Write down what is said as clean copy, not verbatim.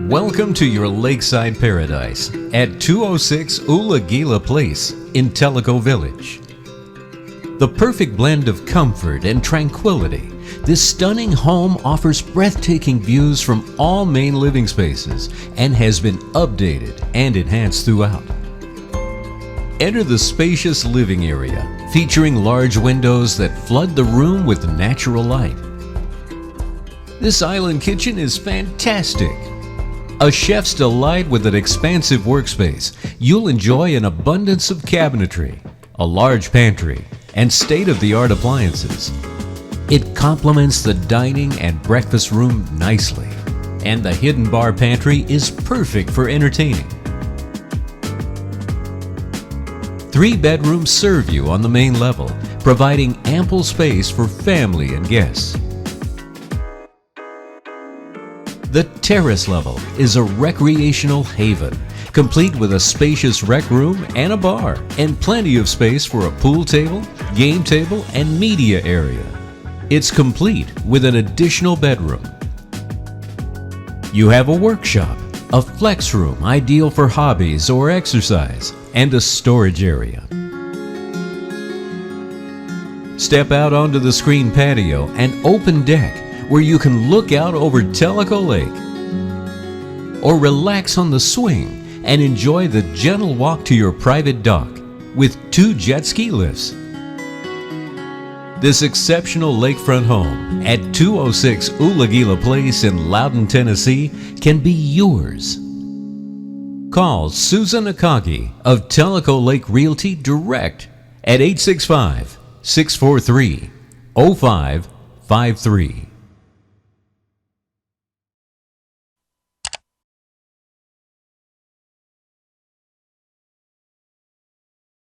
Welcome to your lakeside paradise at 206 Oologila Place in Tellico Village. The perfect blend of comfort and tranquility, this stunning home offers breathtaking views from all main living spaces and has been updated and enhanced throughout. Enter the spacious living area, featuring large windows that flood the room with natural light. This island kitchen is fantastic. A chef's delight with an expansive workspace, you'll enjoy an abundance of cabinetry, a large pantry, and state-of-the-art appliances. It complements the dining and breakfast room nicely, and the hidden bar pantry is perfect for entertaining. 3 bedrooms serve you on the main level, providing ample space for family and guests. The terrace level is a recreational haven, complete with a spacious rec room and a bar, and plenty of space for a pool table, game table, and media area. It's complete with an additional bedroom. You have a workshop, a flex room ideal for hobbies or exercise, and a storage area. Step out onto the screen patio and open deck where you can look out over Tellico Lake, or relax on the swing and enjoy the gentle walk to your private dock with 2 jet ski lifts. This exceptional lakefront home at 206 Oologila Place in Loudon, Tennessee can be yours. Call Susan Akagi of Tellico Lake Realty direct at 865-643-0553.